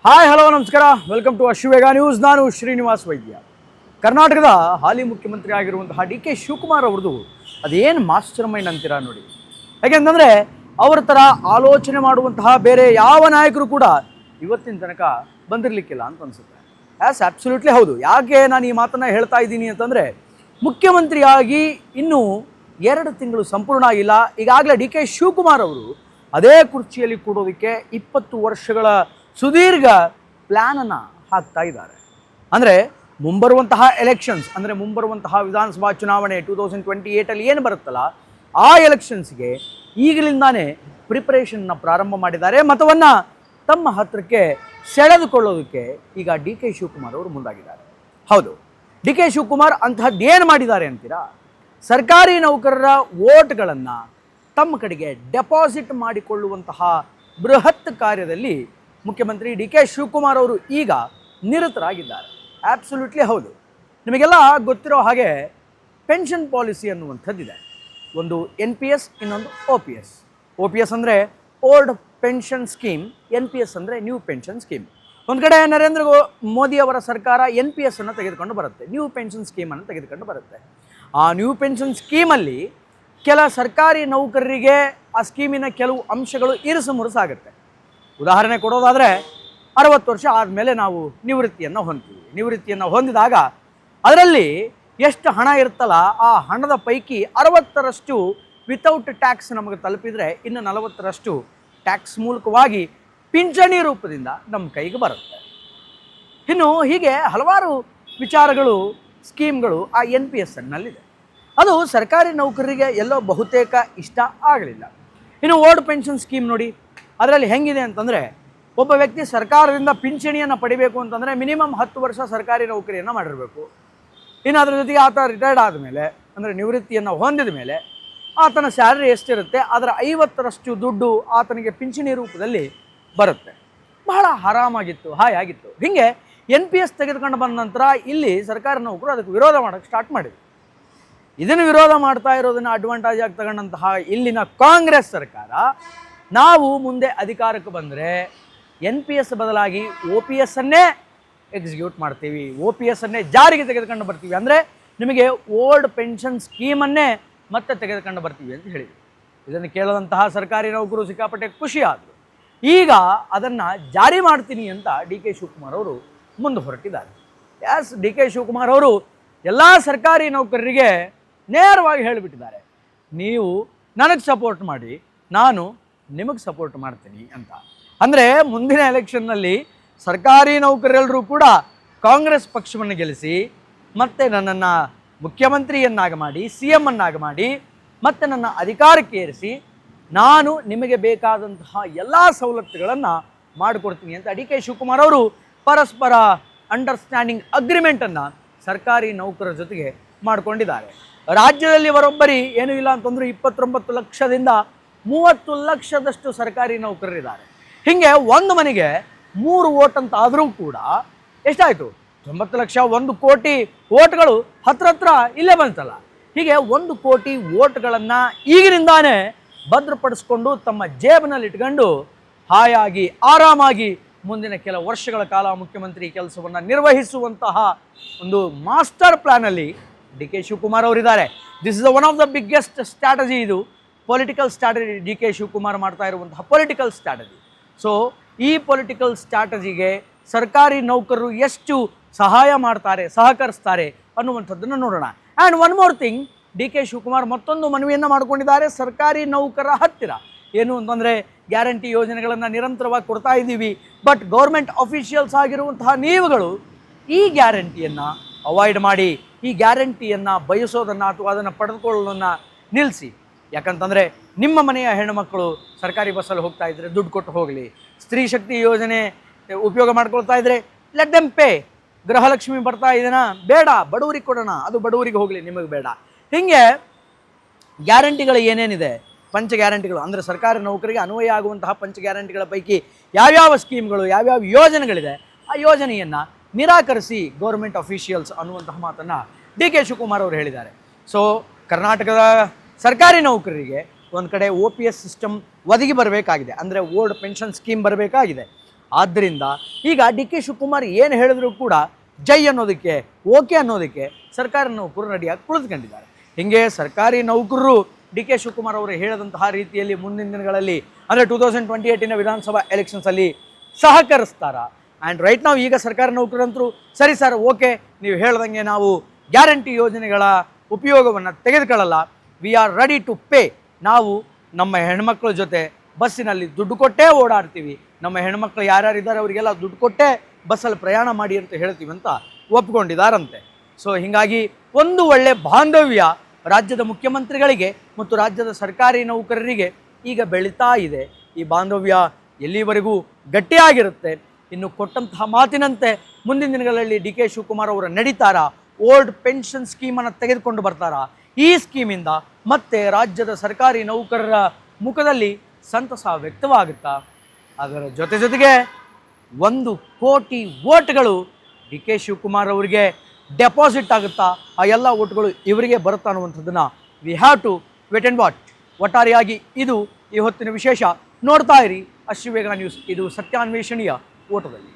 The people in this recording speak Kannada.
ಹಾಯ್ ಹಲೋ ನಮಸ್ಕಾರ, ವೆಲ್ಕಮ್ ಟು ಅಶ್ವೇಗ ನ್ಯೂಸ್. ನಾನು ಶ್ರೀನಿವಾಸ್ ವೈದ್ಯ. ಕರ್ನಾಟಕದ ಹಾಲಿ ಮುಖ್ಯಮಂತ್ರಿ ಆಗಿರುವಂತಹ ಡಿ ಕೆ ಶಿವಕುಮಾರ್ ಅವ್ರದ್ದು ಅದೇನು ಮಾಸ್ಟರ್ ಮೈಂಡ್ ಅಂತೀರಾ ನೋಡಿ. ಯಾಕೆಂತಂದರೆ ಅವ್ರ ಥರ ಆಲೋಚನೆ ಮಾಡುವಂತಹ ಬೇರೆ ಯಾವ ನಾಯಕರು ಕೂಡ ಇವತ್ತಿನ ತನಕ ಬಂದಿರಲಿಕ್ಕಿಲ್ಲ ಅಂತ ಅನಿಸುತ್ತೆ. ಅಬ್ಸಲ್ಯೂಟ್ಲಿ ಹೌದು. ಯಾಕೆ ನಾನು ಈ ಮಾತನ್ನು ಹೇಳ್ತಾ ಇದ್ದೀನಿ ಅಂತಂದರೆ, ಮುಖ್ಯಮಂತ್ರಿಯಾಗಿ ಇನ್ನೂ 2 ತಿಂಗಳು ಸಂಪೂರ್ಣ ಆಗಿಲ್ಲ. ಈಗಾಗಲೇ ಡಿ ಕೆ ಶಿವಕುಮಾರ್ ಅವರು ಅದೇ ಕುರ್ಚಿಯಲ್ಲಿ ಕೂಡೋದಕ್ಕೆ 20 ವರ್ಷಗಳ ಸುದೀರ್ಘ ಪ್ಲ್ಯಾನನ್ನು ಹಾಕ್ತಾ ಇದ್ದಾರೆ. ಅಂದರೆ ಮುಂಬರುವಂತಹ ಎಲೆಕ್ಷನ್ಸ್, ಅಂದರೆ ಮುಂಬರುವಂತಹ ವಿಧಾನಸಭಾ ಚುನಾವಣೆ 2028 ಏನು ಬರುತ್ತಲ್ಲ, ಆ ಎಲೆಕ್ಷನ್ಸ್ಗೆ ಈಗಲಿಂದಾನೇ ಪ್ರಿಪರೇಷನ್ನ ಪ್ರಾರಂಭ ಮಾಡಿದ್ದಾರೆ. ಮತವನ್ನು ತಮ್ಮ ಹತ್ತಿರಕ್ಕೆ ಸೆಳೆದುಕೊಳ್ಳೋದಕ್ಕೆ ಈಗ ಡಿ ಕೆ ಶಿವಕುಮಾರ್ ಅವರು ಮುಂದಾಗಿದ್ದಾರೆ. ಹೌದು, ಡಿ ಕೆ ಶಿವಕುಮಾರ್ ಅಂತಹದ್ದೇನು ಮಾಡಿದ್ದಾರೆ ಅಂತೀರಾ? ಸರ್ಕಾರಿ ನೌಕರರ ವೋಟ್ಗಳನ್ನು ತಮ್ಮ ಕಡೆಗೆ ಡೆಪಾಸಿಟ್ ಮಾಡಿಕೊಳ್ಳುವಂತಹ ಬೃಹತ್ ಕಾರ್ಯದಲ್ಲಿ ಮುಖ್ಯಮಂತ್ರಿ ಡಿ ಕೆ ಶಿವಕುಮಾರ್ ಅವರು ಈಗ ನಿರತರಾಗಿದ್ದಾರೆ. ಆಬ್ಸಲ್ಯೂಟ್ಲಿ ಹೌದು. ನಿಮಗೆಲ್ಲ ಗೊತ್ತಿರೋ ಹಾಗೆ ಪೆನ್ಷನ್ ಪಾಲಿಸಿ ಅನ್ನುವಂಥದ್ದಿದೆ. ಒಂದು NPS, ಇನ್ನೊಂದು OPS. OPS ಅಂದರೆ ಓಲ್ಡ್ ಪೆನ್ಷನ್ ಸ್ಕೀಮ್, NPS ಅಂದರೆ ನ್ಯೂ ಪೆನ್ಷನ್ ಸ್ಕೀಮ್. ಒಂದು ಕಡೆ ನರೇಂದ್ರ ಮೋದಿ ಅವರ ಸರ್ಕಾರ NPS ಅನ್ನು ತೆಗೆದುಕೊಂಡು ಬರುತ್ತೆ, ನ್ಯೂ ಪೆನ್ಷನ್ ಸ್ಕೀಮನ್ನು ತೆಗೆದುಕೊಂಡು ಬರುತ್ತೆ. ಆ ನ್ಯೂ ಪೆನ್ಷನ್ ಸ್ಕೀಮಲ್ಲಿ ಕೆಲ ಸರ್ಕಾರಿ ನೌಕರರಿಗೆ ಆ ಸ್ಕೀಮಿನ ಕೆಲವು ಅಂಶಗಳು ಇರುಸು ಮುರುಸಾಗುತ್ತೆ. ಉದಾಹರಣೆ ಕೊಡೋದಾದರೆ, 60 ವರ್ಷ ಆದಮೇಲೆ ನಾವು ನಿವೃತ್ತಿಯನ್ನು ಹೊಂದ್ತೀವಿ. ನಿವೃತ್ತಿಯನ್ನು ಹೊಂದಿದಾಗ ಅದರಲ್ಲಿ ಎಷ್ಟು ಹಣ ಇರುತ್ತಲ್ಲ, ಆ ಹಣದ ಪೈಕಿ 60ರಷ್ಟು ವಿತೌಟ್ ಟ್ಯಾಕ್ಸ್ ನಮಗೆ ತಲುಪಿದರೆ, ಇನ್ನು 40ರಷ್ಟು ಟ್ಯಾಕ್ಸ್ ಮೂಲಕವಾಗಿ ಪಿಂಚಣಿ ರೂಪದಿಂದ ನಮ್ಮ ಕೈಗೆ ಬರುತ್ತೆ. ಇನ್ನು ಹೀಗೆ ಹಲವಾರು ವಿಚಾರಗಳು, ಸ್ಕೀಮ್ಗಳು ಆ NPSನಲ್ಲಿದೆ. ಅದು ಸರ್ಕಾರಿ ನೌಕರರಿಗೆ ಎಲ್ಲೋ ಬಹುತೇಕ ಇಷ್ಟ ಆಗಲಿಲ್ಲ. ಇನ್ನು ಓಲ್ಡ್ ಪೆನ್ಷನ್ ಸ್ಕೀಮ್ ನೋಡಿ, ಅದರಲ್ಲಿ ಹೆಂಗಿದೆ ಅಂತಂದರೆ, ಒಬ್ಬ ವ್ಯಕ್ತಿ ಸರ್ಕಾರದಿಂದ ಪಿಂಚಣಿಯನ್ನು ಪಡಿಬೇಕು ಅಂತಂದರೆ ಮಿನಿಮಮ್ 10 ವರ್ಷ ಸರ್ಕಾರಿ ನೌಕರಿಯನ್ನು ಮಾಡಿರಬೇಕು. ಇನ್ನು ಅದರ ಜೊತೆಗೆ ಆತ ರಿಟೈರ್ಡ್ ಆದಮೇಲೆ, ಅಂದರೆ ನಿವೃತ್ತಿಯನ್ನು ಹೊಂದಿದ ಮೇಲೆ ಆತನ ಸ್ಯಾಲರಿ ಎಷ್ಟಿರುತ್ತೆ ಅದರ 50ರಷ್ಟು ದುಡ್ಡು ಆತನಿಗೆ ಪಿಂಚಣಿ ರೂಪದಲ್ಲಿ ಬರುತ್ತೆ. ಬಹಳ ಆರಾಮಾಗಿತ್ತು, ಹಾಯಾಗಿತ್ತು. ಹೀಗೆ NPS ತೆಗೆದುಕೊಂಡು ಬಂದ ನಂತರ ಇಲ್ಲಿ ಸರ್ಕಾರಿ ನೌಕರು ಅದಕ್ಕೆ ವಿರೋಧ ಮಾಡೋಕ್ಕೆ ಸ್ಟಾರ್ಟ್ ಮಾಡಿದ್ರು. ಇದನ್ನು ವಿರೋಧ ಮಾಡ್ತಾ ಇರೋದನ್ನು ಅಡ್ವಾಂಟೇಜ್ ಆಗಿ ತಗೊಂಡಂತಹ ಇಲ್ಲಿನ ಕಾಂಗ್ರೆಸ್ ಸರ್ಕಾರ, ನಾವು ಮುಂದೆ ಅಧಿಕಾರಕ್ಕೆ ಬಂದರೆ NPS ಬದಲಾಗಿ OPSನ್ನೇ ಎಕ್ಸಿಕ್ಯೂಟ್ ಮಾಡ್ತೀವಿ, OPSನ್ನೇ ಜಾರಿಗೆ ತೆಗೆದುಕೊಂಡು ಬರ್ತೀವಿ, ಅಂದರೆ ನಿಮಗೆ ಓಲ್ಡ್ ಪೆನ್ಷನ್ ಸ್ಕೀಮನ್ನೇ ಮತ್ತೆ ತೆಗೆದುಕೊಂಡು ಬರ್ತೀವಿ ಅಂತ ಹೇಳಿದ್ವಿ. ಇದನ್ನು ಕೇಳಿದಂತಹ ಸರ್ಕಾರಿ ನೌಕರು ಸಿಕ್ಕಾಪಟ್ಟೆ ಖುಷಿ ಆದರು. ಈಗ ಅದನ್ನು ಜಾರಿ ಮಾಡ್ತೀನಿ ಅಂತ ಡಿ ಕೆ ಶಿವಕುಮಾರ್ ಅವರು ಮುಂದೆ ಹೊರಟಿದ್ದಾರೆ. ಡಿ ಕೆ ಶಿವಕುಮಾರ್ ಅವರು ಎಲ್ಲ ಸರ್ಕಾರಿ ನೌಕರರಿಗೆ ನೇರವಾಗಿ ಹೇಳಿಬಿಟ್ಟಿದ್ದಾರೆ, ನೀವು ನನಗೆ ಸಪೋರ್ಟ್ ಮಾಡಿ, ನಾನು ನಿಮಗೆ ಸಪೋರ್ಟ್ ಮಾಡ್ತೀನಿ ಅಂತ. ಅಂದರೆ ಮುಂದಿನ ಎಲೆಕ್ಷನ್ನಲ್ಲಿ ಸರ್ಕಾರಿ ನೌಕರರೆಲ್ಲರೂ ಕೂಡ ಕಾಂಗ್ರೆಸ್ ಪಕ್ಷವನ್ನು ಗೆಲ್ಲಿಸಿ ಮತ್ತೆ ನನ್ನನ್ನು ಮುಖ್ಯಮಂತ್ರಿಯನ್ನಾಗಿ ಮಾಡಿ, CM ಅನ್ನಾಗಿ ಮಾಡಿ, ಮತ್ತು ನನ್ನ ಅಧಿಕಾರಕ್ಕೆ ಏರಿಸಿ ನಾನು ನಿಮಗೆ ಬೇಕಾದಂತಹ ಎಲ್ಲ ಸವಲತ್ತುಗಳನ್ನು ಮಾಡಿಕೊಡ್ತೀನಿ ಅಂತ ಡಿ ಕೆ ಶಿವಕುಮಾರ್ ಅವರು ಪರಸ್ಪರ ಅಂಡರ್ಸ್ಟ್ಯಾಂಡಿಂಗ್ ಅಗ್ರಿಮೆಂಟನ್ನು ಸರ್ಕಾರಿ ನೌಕರರ ಜೊತೆಗೆ ಮಾಡಿಕೊಂಡಿದ್ದಾರೆ. ರಾಜ್ಯದಲ್ಲಿ ಬರೋಬ್ಬರಿ ಏನೂ ಇಲ್ಲ ಅಂತಂದರೂ 29 ಲಕ್ಷದಿಂದ 30 ಲಕ್ಷದಷ್ಟು ಸರ್ಕಾರಿ ನೌಕರರಿದ್ದಾರೆ. ಹೀಗೆ ಒಂದು ಮನೆಗೆ 3 ವೋಟ್ ಅಂತ ಆದರೂ ಕೂಡ ಎಷ್ಟಾಯಿತು? 90 ಲಕ್ಷ. 1 ಕೋಟಿ ವೋಟ್ಗಳು ಹತ್ರ ಇಲ್ಲೇ ಬಂತಲ್ಲ. ಹೀಗೆ 1 ಕೋಟಿ ವೋಟ್ಗಳನ್ನು ಈಗಿನಿಂದಾನೇ ಭದ್ರಪಡಿಸ್ಕೊಂಡು ತಮ್ಮ ಜೇಬಿನಲ್ಲಿ ಇಟ್ಕೊಂಡು ಹಾಯಾಗಿ ಆರಾಮಾಗಿ ಮುಂದಿನ ಕೆಲ ವರ್ಷಗಳ ಕಾಲ ಮುಖ್ಯಮಂತ್ರಿ ಕೆಲಸವನ್ನು ನಿರ್ವಹಿಸುವಂತಹ ಒಂದು ಮಾಸ್ಟರ್ ಪ್ಲ್ಯಾನಲ್ಲಿ ಡಿ ಕೆ ಶಿವಕುಮಾರ್ ಅವರಿದ್ದಾರೆ. This is one of the biggest strategy. ಇದು ಪೊಲಿಟಿಕಲ್ ಸ್ಟ್ರಾಟಜಿ. ಡಿ ಕೆ ಶಿವಕುಮಾರ್ ಮಾಡ್ತಾ ಇರುವಂತಹ ಪೊಲಿಟಿಕಲ್ ಸ್ಟ್ರಾಟಜಿ. ಸೊ ಈ ಪೊಲಿಟಿಕಲ್ ಸ್ಟ್ರಾಟಜಿಗೆ ಸರ್ಕಾರಿ ನೌಕರರು ಎಷ್ಟು ಸಹಾಯ ಮಾಡ್ತಾರೆ, ಸಹಕರಿಸ್ತಾರೆ ಅನ್ನುವಂಥದ್ದನ್ನು ನೋಡೋಣ. And one more thing, D K Shivakumar ಮತ್ತೊಂದು ಮನವಿಯನ್ನು ಮಾಡಿಕೊಂಡಿದ್ದಾರೆ ಸರ್ಕಾರಿ ನೌಕರರ ಹತ್ತಿರ. ಏನು ಅಂತಂದರೆ, ಗ್ಯಾರಂಟಿ ಯೋಜನೆಗಳನ್ನು ನಿರಂತರವಾಗಿ ಕೊಡ್ತಾ ಇದ್ದೀವಿ, ಬಟ್ ಗೌರ್ಮೆಂಟ್ ಅಫಿಷಿಯಲ್ಸ್ ಆಗಿರುವಂತಹ ನೀವುಗಳು ಈ ಗ್ಯಾರಂಟಿಯನ್ನು ಅವಾಯ್ಡ್ ಮಾಡಿ, ಈ ಗ್ಯಾರಂಟಿಯನ್ನು ಬಯಸೋದನ್ನು ಅಥವಾ ಅದನ್ನು ಪಡೆದುಕೊಳ್ಳೋದನ್ನು ನಿಲ್ಲಿಸಿ. ಯಾಕಂತಂದರೆ ನಿಮ್ಮ ಮನೆಯ ಹೆಣ್ಣುಮಕ್ಕಳು ಸರ್ಕಾರಿ ಬಸ್ಸಲ್ಲಿ ಹೋಗ್ತಾ ಇದ್ದರೆ ದುಡ್ಡು ಕೊಟ್ಟು ಹೋಗಲಿ. ಸ್ತ್ರೀ ಶಕ್ತಿ ಯೋಜನೆ ಉಪಯೋಗ ಮಾಡ್ಕೊಳ್ತಾ ಇದ್ದರೆ ಲೆಟ್ ದೆಮ್ ಪೇ. ಗೃಹಲಕ್ಷ್ಮಿ ಬರ್ತಾ ಇದೆನಾ, ಬೇಡ, ಬಡವರಿಗೆ ಕೊಡೋಣ, ಅದು ಬಡವರಿಗೆ ಹೋಗಲಿ, ನಿಮಗೆ ಬೇಡ. ಹೀಗೆ ಗ್ಯಾರಂಟಿಗಳು ಏನೇನಿದೆ, ಪಂಚ ಗ್ಯಾರಂಟಿಗಳು, ಅಂದರೆ ಸರ್ಕಾರಿ ನೌಕರಿಗೆ ಅನ್ವಯ ಆಗುವಂತಹ ಪಂಚ ಗ್ಯಾರಂಟಿಗಳ ಪೈಕಿ ಯಾವ್ಯಾವ ಸ್ಕೀಮ್ಗಳು, ಯಾವ್ಯಾವ ಯೋಜನೆಗಳಿದೆ, ಆ ಯೋಜನೆಯನ್ನು ನಿರಾಕರಿಸಿ ಗೌರ್ಮೆಂಟ್ ಅಫಿಷಿಯಲ್ಸ್ ಅನ್ನುವಂತಹ ಮಾತನ್ನು ಡಿ ಕೆ ಶಿವಕುಮಾರ್ ಅವರು ಹೇಳಿದ್ದಾರೆ. ಸೊ ಕರ್ನಾಟಕದ ಸರ್ಕಾರಿ ನೌಕರರಿಗೆ ಒಂದು ಕಡೆ OPS ಸಿಸ್ಟಮ್ ಒದಗಿ ಬರಬೇಕಾಗಿದೆ, ಅಂದರೆ ಓಲ್ಡ್ ಪೆನ್ಷನ್ ಸ್ಕೀಮ್ ಬರಬೇಕಾಗಿದೆ. ಆದ್ದರಿಂದ ಈಗ ಡಿ ಕೆ ಶಿವಕುಮಾರ್ ಏನು ಹೇಳಿದ್ರು ಕೂಡ ಜೈ ಅನ್ನೋದಕ್ಕೆ, ಓಕೆ ಅನ್ನೋದಕ್ಕೆ ಸರ್ಕಾರಿ ನೌಕರರು ರೆಡಿಯಾಗಿ ಕುಳಿತುಕೊಂಡಿದ್ದಾರೆ. ಹೀಗೆ ಸರ್ಕಾರಿ ನೌಕರರು ಡಿ ಕೆ ಶಿವಕುಮಾರ್ ಅವರು ಹೇಳಿದಂತಹ ರೀತಿಯಲ್ಲಿ ಮುಂದಿನ ದಿನಗಳಲ್ಲಿ ಅಂದರೆ 2028 ವಿಧಾನಸಭಾ ಎಲೆಕ್ಷನ್ಸಲ್ಲಿ ಸಹಕರಿಸ್ತಾರ. ಆ್ಯಂಡ್ ರೈಟ್ ನಾವು ಈಗ ಸರ್ಕಾರಿ ನೌಕರರಂತರೂ ಸರಿ ಸರ್, ಓಕೆ, ನೀವು ಹೇಳ್ದಂಗೆ ನಾವು ಗ್ಯಾರಂಟಿ ಯೋಜನೆಗಳ ಉಪಯೋಗವನ್ನು ತೆಗೆದುಕೊಳ್ಳಲ್ಲ, we are ready to pay. ನಾವು ನಮ್ಮ ಹೆಣ್ಮಕ್ಳ ಜೊತೆ ಬಸ್ಸಿನಲ್ಲಿ ದುಡ್ಡು ಕೊಟ್ಟೇ ಓಡಾಡ್ತೀವಿ, ನಮ್ಮ ಹೆಣ್ಮಕ್ಳು ಯಾರ್ಯಾರಿದ್ದಾರೆ ಅವರಿಗೆಲ್ಲ ದುಡ್ಡು ಕೊಟ್ಟೇ ಬಸ್ಸಲ್ಲಿ ಪ್ರಯಾಣ ಮಾಡಿ ಅಂತ ಹೇಳ್ತೀವಿ ಅಂತ ಒಪ್ಕೊಂಡಿದ್ದಾರಂತೆ. ಸೊ ಹೀಗಾಗಿ ಒಂದು ಒಳ್ಳೆ ಬಾಂಧವ್ಯ ರಾಜ್ಯದ ಮುಖ್ಯಮಂತ್ರಿಗಳಿಗೆ ಮತ್ತು ರಾಜ್ಯದ ಸರ್ಕಾರಿ ನೌಕರರಿಗೆ ಈಗ ಬೆಳೀತಾ ಇದೆ. ಈ ಬಾಂಧವ್ಯ ಎಲ್ಲಿವರೆಗೂ ಗಟ್ಟಿಯಾಗಿರುತ್ತೆ. ಇನ್ನು ಕೊಟ್ಟಂತಹ ಮಾತಿನಂತೆ ಮುಂದಿನ ದಿನಗಳಲ್ಲಿ ಡಿ ಕೆ ಶಿವಕುಮಾರ್ ಅವರು ನಡೀತಾರಾ, ಓಲ್ಡ್ ಪೆನ್ಷನ್ ಸ್ಕೀಮನ್ನು ತೆಗೆದುಕೊಂಡು ಬರ್ತಾರಾ, ಈ ಸ್ಕೀಮಿಂದ ಮತ್ತೆ ರಾಜ್ಯದ ಸರ್ಕಾರಿ ನೌಕರರ ಮುಖದಲ್ಲಿ ಸಂತಸ ವ್ಯಕ್ತವಾಗುತ್ತಾ, ಅದರ ಜೊತೆಗೆ 1 ಕೋಟಿ ವೋಟ್ಗಳು ಡಿ ಕೆ ಶಿವಕುಮಾರ್ ಅವರಿಗೆ ಡೆಪಾಸಿಟ್ ಆಗುತ್ತಾ, ಆ ಎಲ್ಲ ವೋಟ್ಗಳು ಇವರಿಗೆ ಬರುತ್ತಾ ಅನ್ನುವಂಥದ್ದನ್ನು we have to wait and watch. ಒಟ್ಟಾರೆಯಾಗಿ ಇದು ಈ ಹೊತ್ತಿನ ವಿಶೇಷ. ನೋಡ್ತಾ ಇರಿ ಅಶ್ವವೇಗ ನ್ಯೂಸ್, ಇದು ಸತ್ಯಾನ್ವೇಷಣೆಯ ಓಟದಲ್ಲಿ.